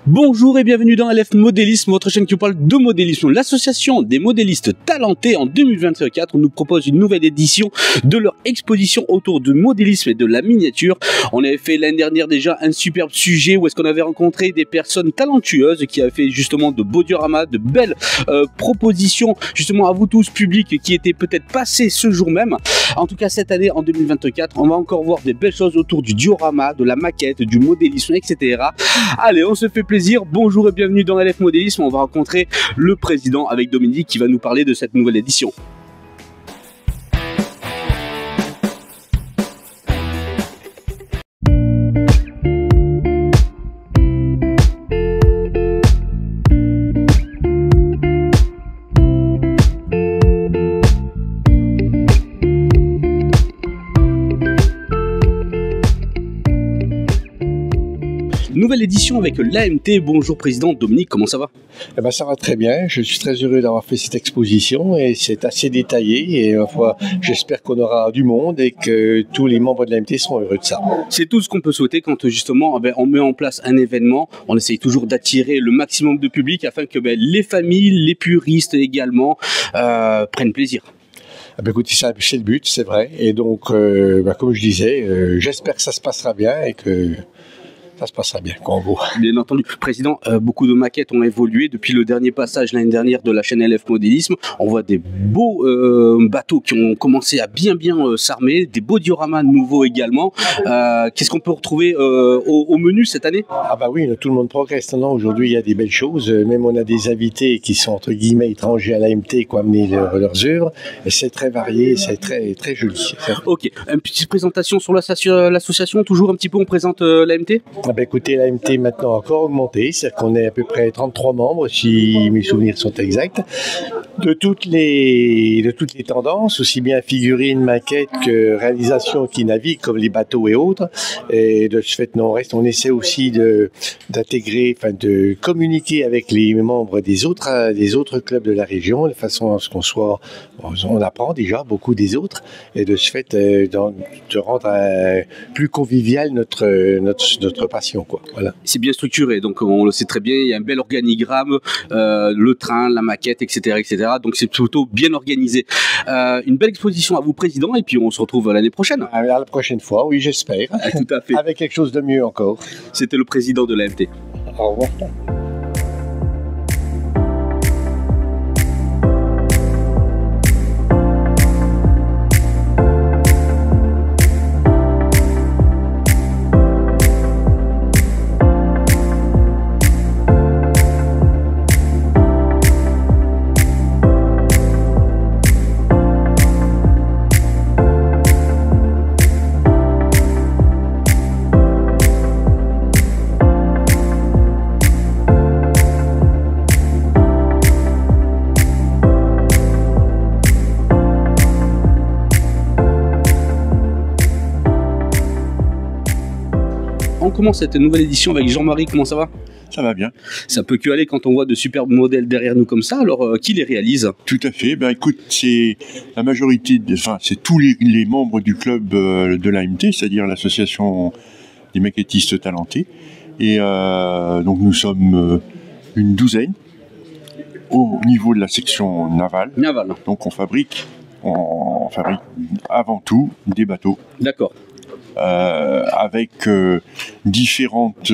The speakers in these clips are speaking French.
Bonjour et bienvenue dans LF Modélisme, votre chaîne qui vous parle de modélisme. L'association des modélistes talentés en 2024 nous propose une nouvelle édition de leur exposition autour du modélisme et de la miniature. On avait fait l'année dernière déjà un superbe sujet où est-ce qu'on avait rencontré des personnes talentueuses qui avaient fait justement de beaux dioramas, de belles propositions justement à vous tous publics qui étaient peut-être passés ce jour même. En tout cas cette année en 2024 on va encore voir des belles choses autour du diorama, de la maquette, du modélisme, etc. Allez, on se fait plaisir. Bonjour et bienvenue dans LF Modélisme. On va rencontrer le président avec Dominique qui va nous parler de cette nouvelle édition. Nouvelle édition avec l'AMT. Bonjour président Dominique, comment ça va? Eh ben, ça va très bien, je suis très heureux d'avoir fait cette exposition et c'est assez détaillé et j'espère qu'on aura du monde et que tous les membres de l'AMT seront heureux de ça. C'est tout ce qu'on peut souhaiter quand justement on met en place un événement, on essaye toujours d'attirer le maximum de public afin que les familles, les puristes également prennent plaisir. Ah ben écoutez, c'est le but, c'est vrai, et donc comme je disais, j'espère que ça se passera bien et que ça se passera bien, quand vous. Bien entendu. Président, beaucoup de maquettes ont évolué depuis le dernier passage l'année dernière de la chaîne LF Modélisme. On voit des beaux bateaux qui ont commencé à bien s'armer, des beaux dioramas nouveaux également. Qu'est-ce qu'on peut retrouver au menu cette année? Ah bah oui, tout le monde progresse. Non, aujourd'hui, il y a des belles choses. Même on a des invités qui sont entre guillemets étrangers à l'AMT qui ont amené leurs œuvres. Et c'est très varié, c'est très joli. Ok, une petite présentation sur l'association. Toujours un petit peu, on présente l'AMT. Ah ben écoutez, l'AMT maintenant a encore augmenté, c'est-à-dire qu'on est à peu près 33 membres, si mes souvenirs sont exacts, de toutes les tendances, aussi bien figurines, maquettes que réalisations qui naviguent, comme les bateaux et autres. Et de ce fait, on essaie aussi d'intégrer, de communiquer avec les membres des autres clubs de la région, de façon à ce on apprend déjà beaucoup des autres, et de ce fait, de rendre plus convivial notre passion, quoi. Voilà. C'est bien structuré, donc on le sait très bien, il y a un bel organigramme, le train, la maquette, etc. Donc c'est plutôt bien organisé. Une belle exposition à vous, président, et puis on se retrouve l'année prochaine. À la prochaine fois, oui, j'espère. Tout à fait. Avec quelque chose de mieux encore. C'était le président de l'AMT. Au revoir. On commence cette nouvelle édition avec Jean-Marie, comment ça va? Ça va bien. Ça peut que aller quand on voit de superbes modèles derrière nous comme ça, alors qui les réalise? Tout à fait, écoute, c'est la majorité, c'est tous les membres du club de l'AMT, c'est-à-dire l'association des maquettistes talentés, et donc nous sommes une douzaine au niveau de la section navale. Donc on fabrique avant tout des bateaux. D'accord. Avec différentes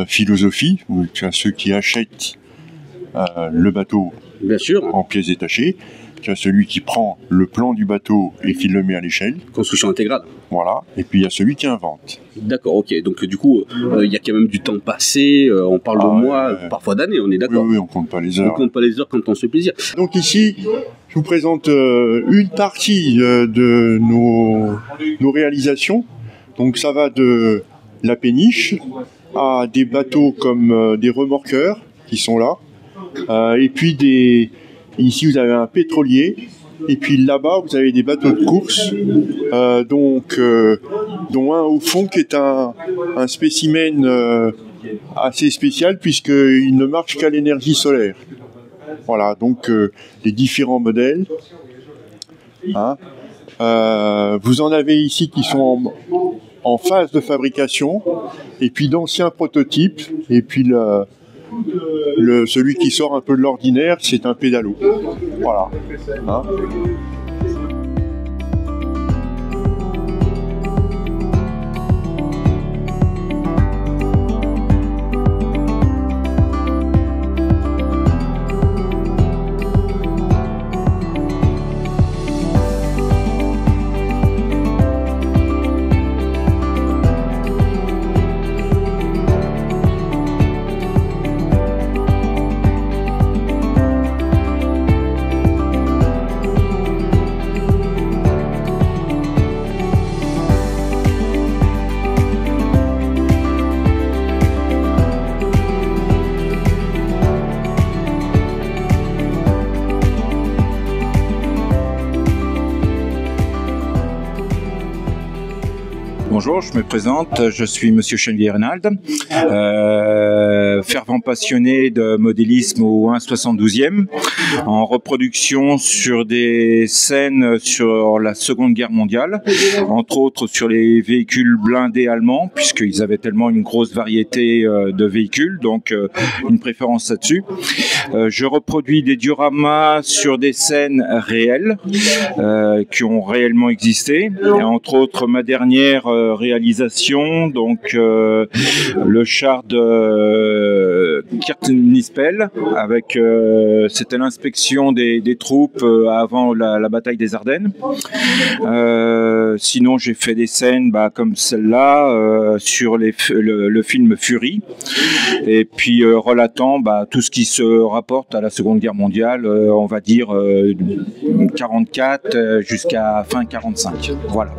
philosophies. Tu as ceux qui achètent le bateau, bien sûr, en pièces détachées. Tu as celui qui prend le plan du bateau et qui le met à l'échelle. Construction intégrale. Voilà. Et puis il y a celui qui invente. D'accord, ok. Donc du coup, il y a quand même du temps passé. On parle de mois, parfois d'années, on est d'accord. Oui, on compte pas les heures. On compte pas les heures quand on se fait plaisir. Donc ici, je vous présente une partie de nos réalisations. Donc ça va de la péniche à des bateaux comme des remorqueurs qui sont là. Et puis ici vous avez un pétrolier. Et puis là-bas, vous avez des bateaux de course, dont un au fond qui est un spécimen assez spécial puisqu'il ne marche qu'à l'énergie solaire. Voilà, donc les différents modèles. Vous en avez ici qui sont en phase de fabrication. et puis d'anciens prototypes, et puis celui qui sort un peu de l'ordinaire, c'est un pédalo. Voilà. Hein. Bonjour, je me présente, je suis Monsieur Chenvier-Renald, fervent passionné de modélisme au 1/72e, en reproduction sur des scènes sur la Seconde Guerre mondiale, entre autres sur les véhicules blindés allemands, puisqu'ils avaient tellement une grosse variété de véhicules, donc une préférence là-dessus. Je reproduis des dioramas sur des scènes réelles qui ont réellement existé, et entre autres ma dernière réalisation, donc le char de Kurt-Nispel, avec c'était l'inspection des troupes avant la bataille des Ardennes. Sinon j'ai fait des scènes comme celle-là sur le film Fury, et puis relatant tout ce qui se rapporte à la Seconde Guerre mondiale, on va dire 44 jusqu'à fin 45. Voilà.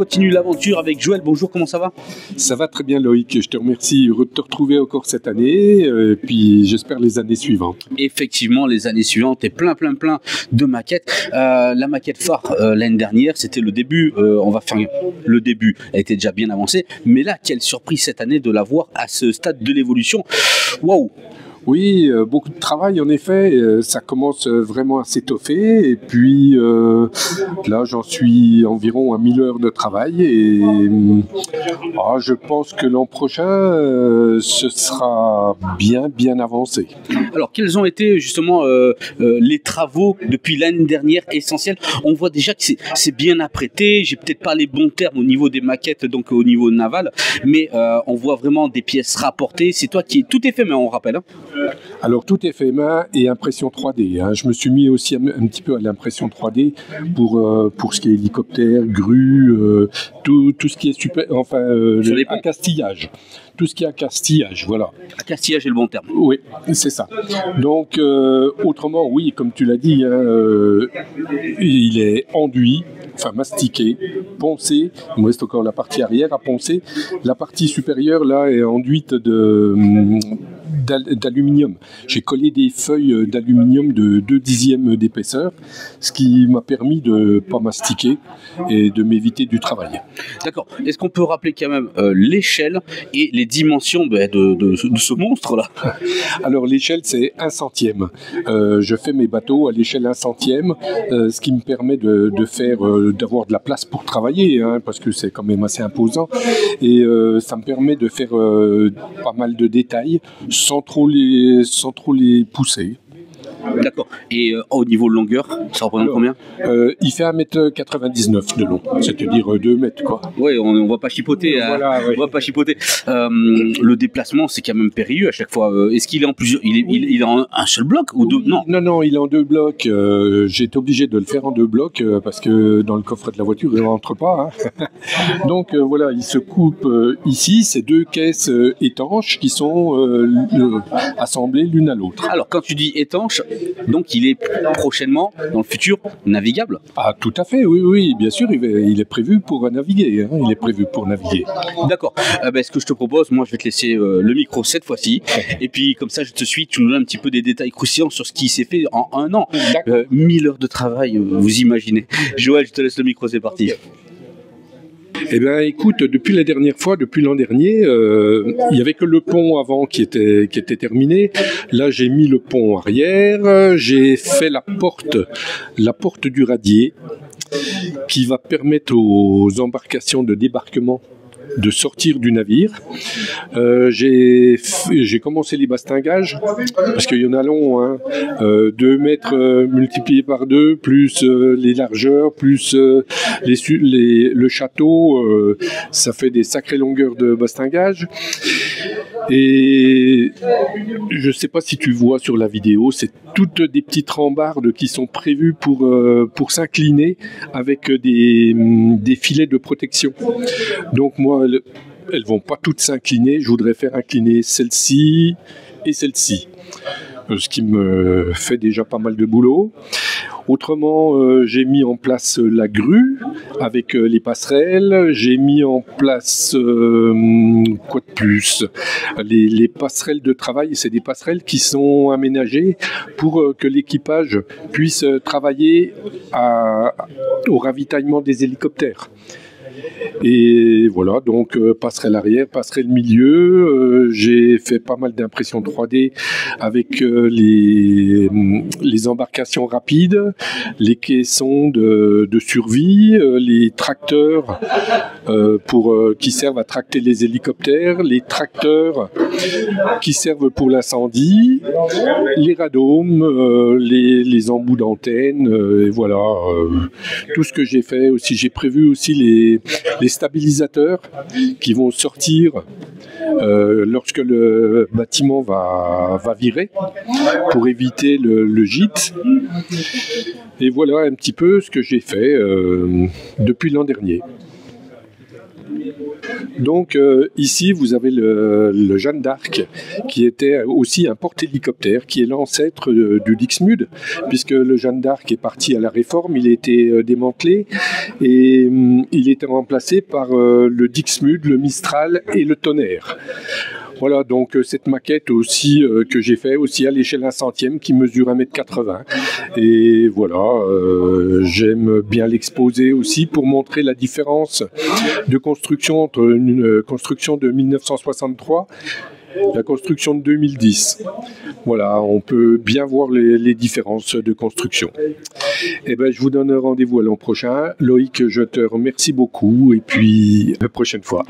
continue l'aventure avec Joël. Bonjour, comment ça va? Ça va très bien Loïc, je te remercie de te retrouver encore cette année, puis j'espère les années suivantes. Effectivement, les années suivantes et plein de maquettes. La maquette phare l'année dernière, c'était le début, on va faire le début, elle était déjà bien avancée, mais là, quelle surprise cette année de la voir à ce stade de l'évolution. Waouh! Oui, beaucoup de travail en effet, ça commence vraiment à s'étoffer et puis là j'en suis environ à 1000 heures de travail et je pense que l'an prochain ce sera bien avancé. Alors quels ont été justement les travaux depuis l'année dernière essentiels? On voit déjà que c'est bien apprêté, j'ai peut-être pas les bons termes au niveau des maquettes, donc au niveau naval, mais on voit vraiment des pièces rapportées, c'est toi qui... Tout est fait mais on rappelle, hein. Alors tout est fait main et impression 3D. Hein. Je me suis mis aussi un petit peu à l'impression 3D pour ce qui est hélicoptère, grue, tout ce qui est super, accastillage. Tout ce qui est accastillage, voilà. Accastillage est le bon terme. Oui, c'est ça. Donc autrement, oui, comme tu l'as dit, il est enduit, enfin mastiqué, poncé. Il me reste encore la partie arrière à poncer. La partie supérieure là est enduite d'aluminium. J'ai collé des feuilles d'aluminium de 2/10 d'épaisseur, ce qui m'a permis de ne pas mastiquer et de m'éviter du travail. D'accord. Est-ce qu'on peut rappeler quand même l'échelle et les dimensions de ce monstre-là? Alors l'échelle, c'est 1 centième. Je fais mes bateaux à l'échelle 1 centième, ce qui me permet d'avoir de la place pour travailler, hein, parce que c'est quand même assez imposant. Et ça me permet de faire pas mal de détails sans trop les pousser. D'accord. Et au niveau de longueur, ça représente combien? Il fait 1,99 m de long, c'est-à-dire 2 mètres, quoi. Oui, on va pas chipoter. Voilà, on va pas chipoter. Le déplacement, c'est quand même périlleux à chaque fois. Est-ce qu'il est en plusieurs? Il est en un seul bloc ou deux? Non, il est en 2 blocs. J'ai été obligé de le faire en 2 blocs parce que dans le coffret de la voiture, il ne rentre pas. Hein. Donc voilà, il se coupe ici. C'est 2 caisses étanches qui sont assemblées l'une à l'autre. Alors, quand tu dis étanche, donc il est prochainement, dans le futur, navigable? Ah, tout à fait, oui, bien sûr, il est prévu pour naviguer. Hein, il est prévu pour naviguer. D'accord. Ce que je te propose, moi, je vais te laisser le micro cette fois-ci. Et puis, comme ça, je te suis. Tu nous donnes un petit peu des détails croustillants sur ce qui s'est fait en 1 an. 1000 heures de travail, vous imaginez. Joël, je te laisse le micro, c'est parti. Okay. Eh bien, écoute, depuis la dernière fois, depuis l'an dernier, il n'y avait que le pont avant qui était terminé. Là, j'ai mis le pont arrière, j'ai fait la porte du radier, qui va permettre aux embarcations de débarquement de sortir du navire. J'ai commencé les bastingages, parce qu'il y en a long, hein, 2 mètres multipliés par 2, plus les largeurs, plus le château, ça fait des sacrées longueurs de bastingage. Et je ne sais pas si tu vois sur la vidéo, c'est toutes des petites rambardes qui sont prévues pour s'incliner avec des filets de protection. Donc moi, elles vont pas toutes s'incliner, je voudrais faire incliner celle-ci et celle-ci, ce qui me fait déjà pas mal de boulot. Autrement, j'ai mis en place la grue avec les passerelles. J'ai mis en place quoi de plus, les passerelles de travail. C'est des passerelles qui sont aménagées pour que l'équipage puisse travailler au ravitaillement des hélicoptères. Et voilà, donc passerelle arrière, passerelle milieu, j'ai fait pas mal d'impressions 3D avec les embarcations rapides, les caissons de survie, les tracteurs qui servent à tracter les hélicoptères, les tracteurs qui servent pour l'incendie, les radomes, les embouts d'antenne, et voilà, tout ce que j'ai fait aussi. J'ai prévu aussi les stabilisateurs qui vont sortir lorsque le bâtiment va virer pour éviter le gîte. Et voilà un petit peu ce que j'ai fait depuis l'an dernier. Donc ici, vous avez le Jeanne d'Arc, qui était aussi un porte-hélicoptère, qui est l'ancêtre du Dixmude, puisque le Jeanne d'Arc est parti à la Réforme, il a été démantelé, et il était remplacé par le Dixmude, le Mistral et le Tonnerre. Voilà, donc cette maquette aussi que j'ai fait aussi à l'échelle 1/100e qui mesure 1,80 m. Et voilà, j'aime bien l'exposer aussi pour montrer la différence de construction entre une construction de 1963 et la construction de 2010. Voilà, on peut bien voir les différences de construction. Et ben, je vous donne rendez-vous à l'an prochain. Loïc, je te remercie beaucoup et puis à la prochaine fois.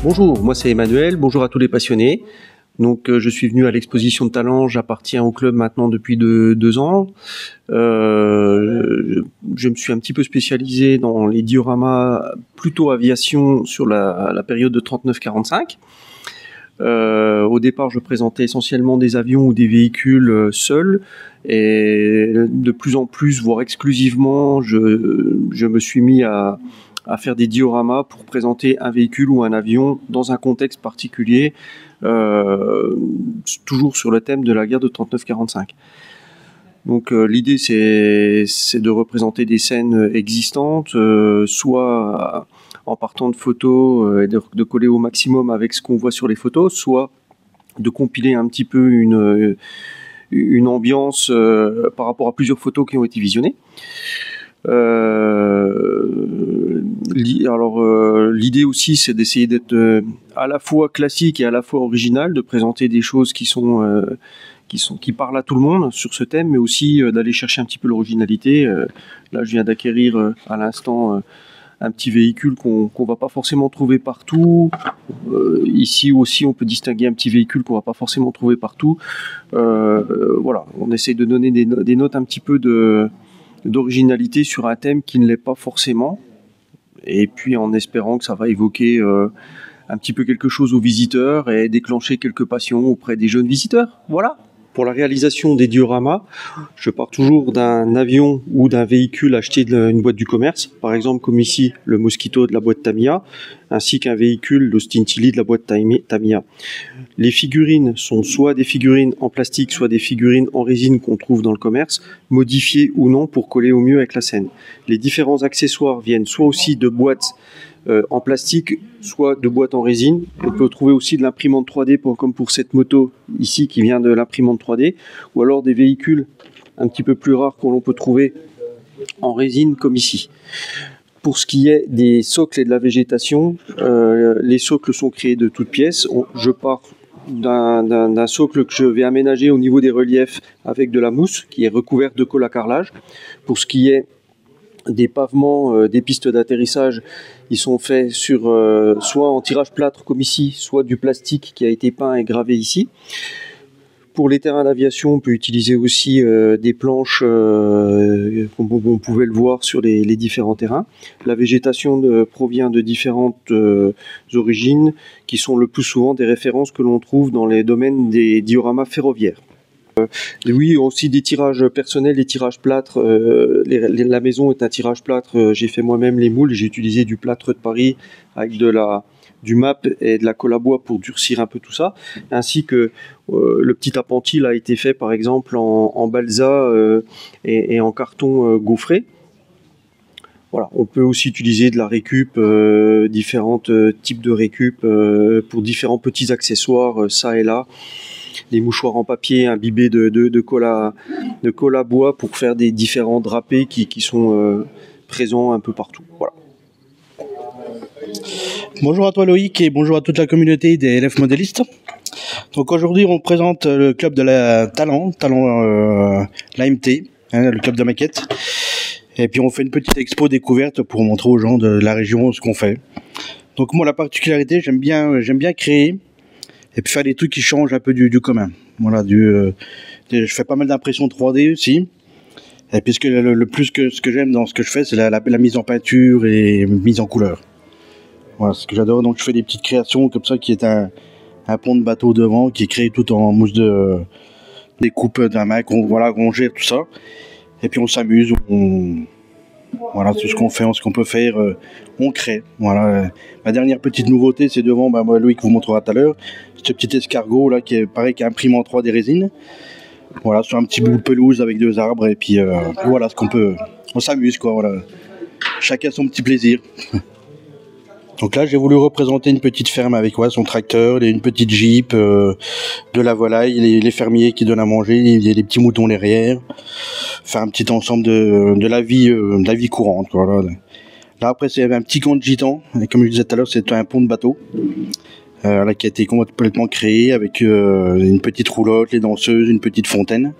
Bonjour, moi c'est Emmanuel, bonjour à tous les passionnés. Donc je suis venu à l'exposition de talent, j'appartiens au club maintenant depuis 2 ans. Je me suis un petit peu spécialisé dans les dioramas plutôt aviation sur la période de 39-45. Au départ, je présentais essentiellement des avions ou des véhicules seuls, et de plus en plus, voire exclusivement, je me suis mis à faire des dioramas pour présenter un véhicule ou un avion dans un contexte particulier, toujours sur le thème de la guerre de 39-45. Donc l'idée c'est de représenter des scènes existantes, soit en partant de photos et de coller au maximum avec ce qu'on voit sur les photos, soit de compiler un petit peu une ambiance par rapport à plusieurs photos qui ont été visionnées. L'idée aussi c'est d'essayer d'être à la fois classique et à la fois original, de présenter des choses qui parlent à tout le monde sur ce thème, mais aussi d'aller chercher un petit peu l'originalité. Là je viens d'acquérir à l'instant un petit véhicule qu'on va pas forcément trouver partout. Ici aussi on peut distinguer un petit véhicule qu'on va pas forcément trouver partout. Voilà, on essaye de donner des notes un petit peu d'originalité sur un thème qui ne l'est pas forcément, et puis en espérant que ça va évoquer un petit peu quelque chose aux visiteurs et déclencher quelques passions auprès des jeunes visiteurs. Voilà. Pour la réalisation des dioramas, je pars toujours d'un avion ou d'un véhicule acheté d'une boîte du commerce, par exemple comme ici le Mosquito de la boîte Tamiya, ainsi qu'un véhicule, l'Austin Tilly de la boîte Tamiya. Les figurines sont soit des figurines en plastique, soit des figurines en résine qu'on trouve dans le commerce, modifiées ou non pour coller au mieux avec la scène. Les différents accessoires viennent soit aussi de boîtes en plastique, soit de boîtes en résine. On peut trouver aussi de l'imprimante 3D, comme pour cette moto ici qui vient de l'imprimante 3D, ou alors des véhicules un petit peu plus rares que l'on peut trouver en résine comme ici. Pour ce qui est des socles et de la végétation, les socles sont créés de toutes pièces. Je pars d'un socle que je vais aménager au niveau des reliefs avec de la mousse qui est recouverte de colle à carrelage. Pour ce qui est des pavements, des pistes d'atterrissage, ils sont faits sur soit en tirage plâtre comme ici, soit du plastique qui a été peint et gravé ici. Pour les terrains d'aviation, on peut utiliser aussi des planches, comme on pouvait le voir sur les différents terrains. La végétation provient de différentes origines, qui sont le plus souvent des références que l'on trouve dans les domaines des dioramas ferroviaires. Oui, aussi des tirages personnels, des tirages plâtre. La maison est un tirage plâtre. J'ai fait moi-même les moules. J'ai utilisé du plâtre de Paris avec du MAP et de la colle à bois pour durcir un peu tout ça. Ainsi que le petit appentis a été fait par exemple en balsa et en carton gaufré. Voilà, on peut aussi utiliser de la récup, différents types de récup pour différents petits accessoires, ça et là. Des mouchoirs en papier imbibés de colle à bois pour faire des différents drapés qui sont présents un peu partout. Voilà. Bonjour à toi Loïc et bonjour à toute la communauté des LF modélistes. Donc aujourd'hui on présente le club de la Talent l'AMT, le club de maquette. Et puis on fait une petite expo découverte pour montrer aux gens de la région ce qu'on fait. Donc moi la particularité, j'aime bien créer et puis faire des trucs qui changent un peu du commun. Voilà, je fais pas mal d'impressions 3D aussi. Et puis le plus que ce que j'aime dans ce que je fais, c'est la mise en peinture et mise en couleur. Voilà, ce que j'adore. Donc je fais des petites créations comme ça qui est un pont de bateau devant qui est créé tout en mousse des coupes d'un mec. On gère tout ça. Et puis on s'amuse. Voilà, tout ce qu'on fait, ce qu'on peut faire, on crée. Voilà. Ma dernière petite nouveauté, c'est devant, moi, Loïc vous montrera tout à l'heure, ce petit escargot là qui est pareil, qui imprime en 3D résine. Voilà, sur un petit bout de pelouse avec 2 arbres et puis voilà ce qu'on peut. On s'amuse quoi. Voilà. Chacun son petit plaisir. Donc là, j'ai voulu représenter une petite ferme avec son tracteur, une petite jeep, de la volaille, les fermiers qui donnent à manger, les petits moutons derrière. Faire un petit ensemble de la vie courante. Voilà. Là après, c'est un petit camp de gitans. Et comme je disais tout à l'heure, c'est un pont de bateau là, qui a été complètement créé avec une petite roulotte, les danseuses, une petite fontaine.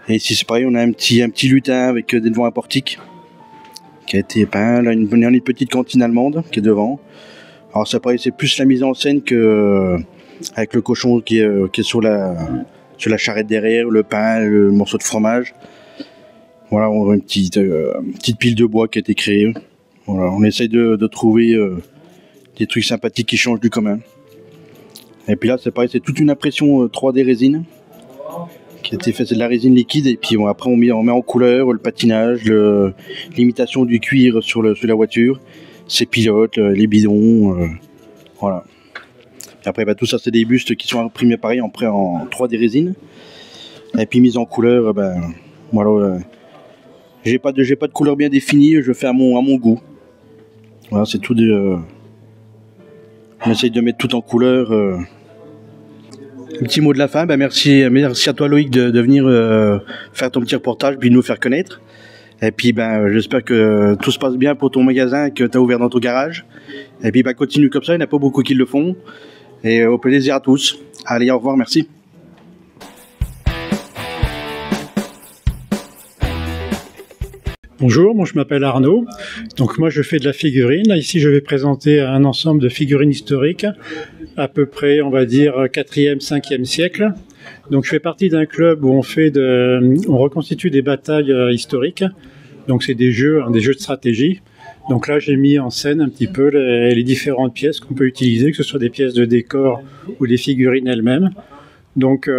Et ici, c'est pareil, on a un petit lutin avec devant un portique qui a été peint. Là, une petite cantine allemande qui est devant. Alors c'est pareil, c'est plus la mise en scène que avec le cochon qui est sur la charrette derrière, le pain, le morceau de fromage. Voilà, on a une petite pile de bois qui a été créée. Voilà, on essaye de trouver des trucs sympathiques qui changent du commun. Et puis là, c'est pareil, c'est toute une impression 3D résine qui a été faite, c'est de la résine liquide. Et puis après, on met en couleur le patinage, l'imitation du cuir sur la voiture, ses pilotes, les bidons, voilà. Et après, tout ça, c'est des bustes qui sont imprimés pareil en 3D résine. Et puis mise en couleur, voilà. J'ai pas de couleur bien définie, je fais à mon goût. Voilà, c'est tout on essaye de mettre tout en couleur. Un petit mot de la fin, merci à toi Loïc de venir faire ton petit reportage puis nous faire connaître. Et puis j'espère que tout se passe bien pour ton magasin que tu as ouvert dans ton garage. Et puis continue comme ça, il n'y en a pas beaucoup qui le font. Et au plaisir à tous. Allez, au revoir, merci. Bonjour, moi je m'appelle Arnaud. Donc moi je fais de la figurine. Là, ici je vais présenter un ensemble de figurines historiques, à peu près on va dire 4e, 5e siècle. Donc je fais partie d'un club où on reconstitue des batailles historiques. Donc c'est des jeux de stratégie. Donc là j'ai mis en scène un petit peu les différentes pièces qu'on peut utiliser, que ce soit des pièces de décor ou des figurines elles-mêmes. Donc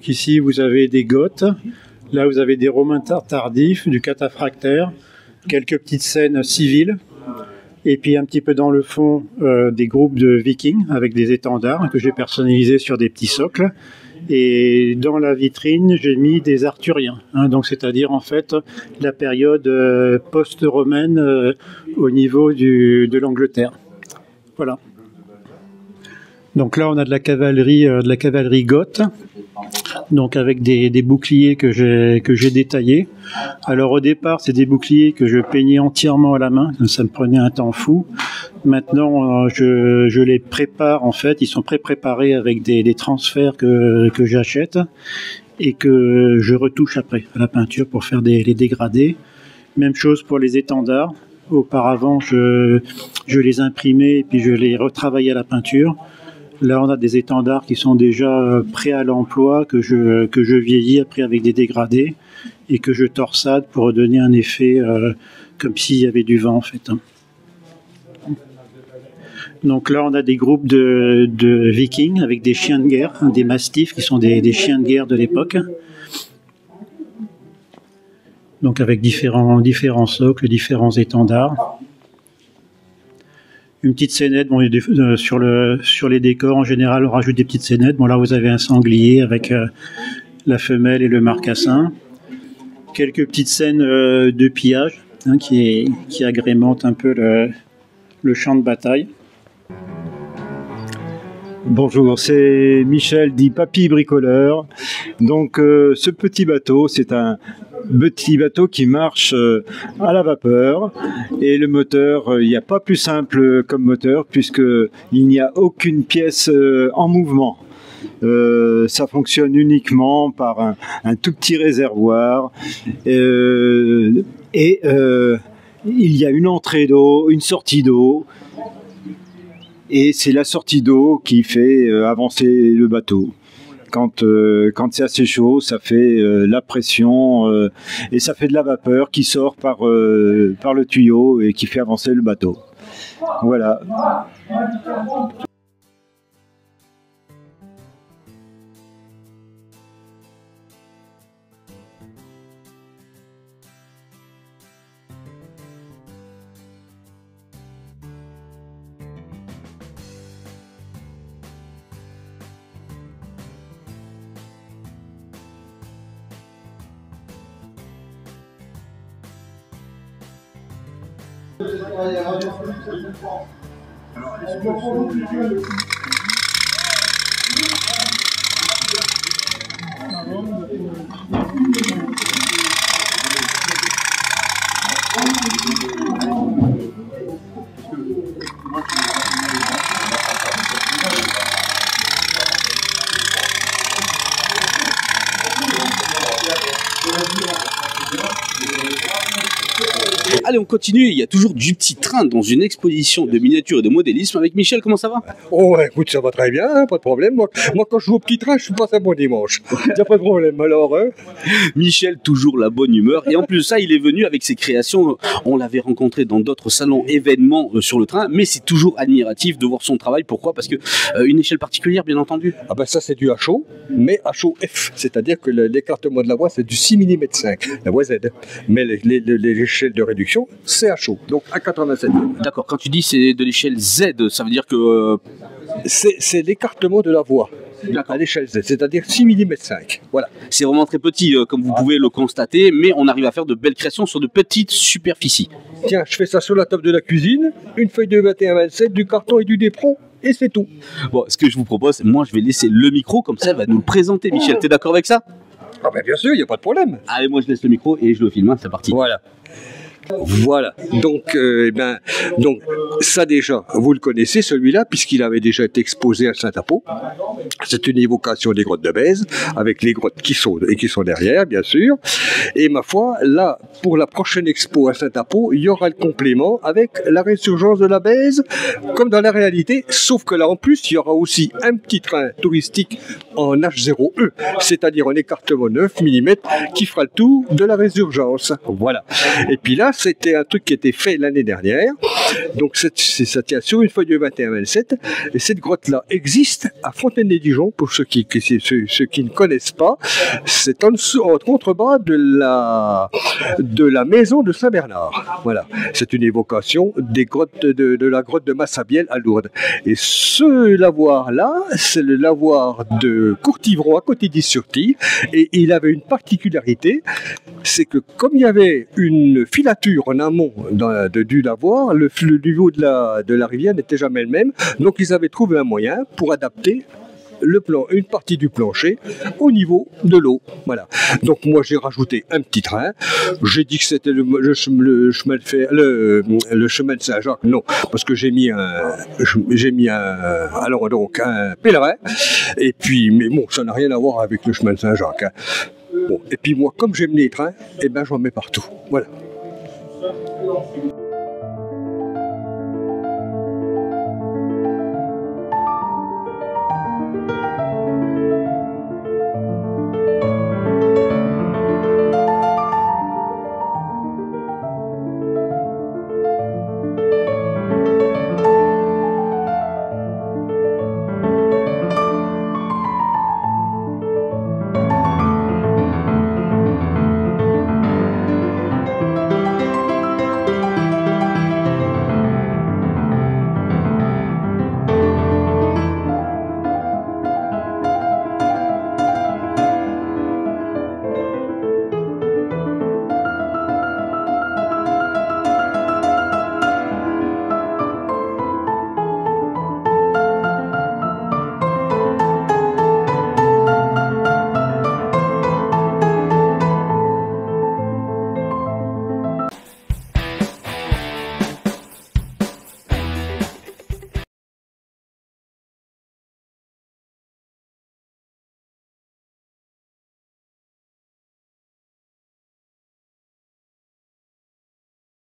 ici, vous avez des Goths. Là, vous avez des Romains tardifs, du cataphractaire, quelques petites scènes civiles. Et puis un petit peu dans le fond, des groupes de vikings avec des étendards que j'ai personnalisés sur des petits socles. Et dans la vitrine, j'ai mis des arthuriens, donc c'est-à-dire en fait la période post-romaine au niveau de l'Angleterre. Voilà. Donc là, on a de la cavalerie goth, donc avec des boucliers que j'ai détaillés. Alors au départ, c'est des boucliers que je peignais entièrement à la main, ça me prenait un temps fou. Maintenant, je les prépare en fait, ils sont pré-préparés avec des transferts que j'achète et que je retouche après à la peinture pour faire les dégradés. Même chose pour les étendards. Auparavant, je les imprimais et puis je les retravaillais à la peinture. Là, on a des étendards qui sont déjà prêts à l'emploi, que je vieillis après avec des dégradés et que je torsade pour donner un effet comme s'il y avait du vent en fait. Donc là, on a des groupes de vikings avec des chiens de guerre, des mastifs qui sont des chiens de guerre de l'époque. Donc avec différents socles, différents étendards. Une petite scénette, bon, sur les décors, en général, on rajoute des petites scénettes. Bon, là, vous avez un sanglier avec la femelle et le marcassin. Quelques petites scènes de pillage qui agrémentent un peu le champ de bataille. Bonjour, c'est Michel dit Papy Bricoleur. Donc ce petit bateau, c'est un petit bateau qui marche à la vapeur et le moteur, il n'y a pas plus simple comme moteur puisque il n'y a aucune pièce en mouvement. Ça fonctionne uniquement par un tout petit réservoir et il y a une entrée d'eau, une sortie d'eau. Et c'est la sortie d'eau qui fait avancer le bateau. Quand c'est assez chaud, ça fait la pression et ça fait de la vapeur qui sort par le tuyau et qui fait avancer le bateau. Voilà. Allez, on continue. Il y a toujours du petit train dans une exposition de miniatures et de modélisme avec Michel. Comment ça va? Oh, écoute, ça va très bien, hein, pas de problème. Moi, quand je joue au petit train, je passe un bon dimanche. Il n'y a pas de problème, alors. Hein. Michel, toujours la bonne humeur. Et en plus de ça, il est venu avec ses créations. On l'avait rencontré dans d'autres salons, événements sur le train. Mais c'est toujours admiratif de voir son travail. Pourquoi? Parce que une échelle particulière, bien entendu. Ah ben ça, c'est du HO, mais HOF. C'est-à-dire que l'écartement de la voie, c'est du 6 mm 5, la voie Z. Mais les échelles de réduction, c'est HO, donc à 87. D'accord, quand tu dis c'est de l'échelle Z, ça veut dire que... C'est l'écartement de la voie à l'échelle Z, c'est-à-dire 6 mm 5. Voilà. C'est vraiment très petit, comme vous pouvez le constater, mais on arrive à faire de belles créations sur de petites superficies. Tiens, je fais ça sur la table de la cuisine, une feuille de 21-27, du carton et du dépron, et c'est tout. Bon, ce que je vous propose, moi je vais laisser le micro, comme ça elle va nous le présenter. Michel, t'es d'accord avec ça? Ah ben bien sûr, il n'y a pas de problème. Allez, moi je laisse le micro et je le filme, c'est parti. Voilà. Voilà, donc ça déjà, vous le connaissez celui-là, puisqu'il avait déjà été exposé à Saint-Apo. C'est une évocation des grottes de Bèze, avec les grottes qui sont derrière, bien sûr. Et ma foi, là, pour la prochaine expo à Saint-Apo, il y aura le complément avec la résurgence de la Bèze, comme dans la réalité, sauf que là, en plus, il y aura aussi un petit train touristique en H0E, c'est-à-dire en écartement 9 mm, qui fera le tour de la résurgence. Voilà. Et puis là, c'était un truc qui était fait l'année dernière, Donc ça tient sur une feuille de 21-27, et cette grotte-là existe à Fontaine-les-Dijon, pour ceux qui ne connaissent pas. C'est en contrebas de la maison de Saint-Bernard. Voilà, c'est une évocation des grottes de la grotte de Massabielle à Lourdes. Et ce lavoir-là, c'est le lavoir de Courtivron à côté d'Is-sur-Tille, et il avait une particularité, c'est que comme il y avait une filature en amont du lavoir, le niveau de la rivière n'était jamais le même, donc ils avaient trouvé un moyen pour adapter une partie du plancher au niveau de l'eau. Voilà. Donc moi j'ai rajouté un petit train. J'ai dit que c'était le chemin de Saint-Jacques. Non, parce que j'ai mis un pèlerin. Et puis, mais bon, ça n'a rien à voir avec le chemin de Saint-Jacques. Hein. Bon, et puis moi, comme j'aime les trains, eh ben j'en mets partout. Voilà.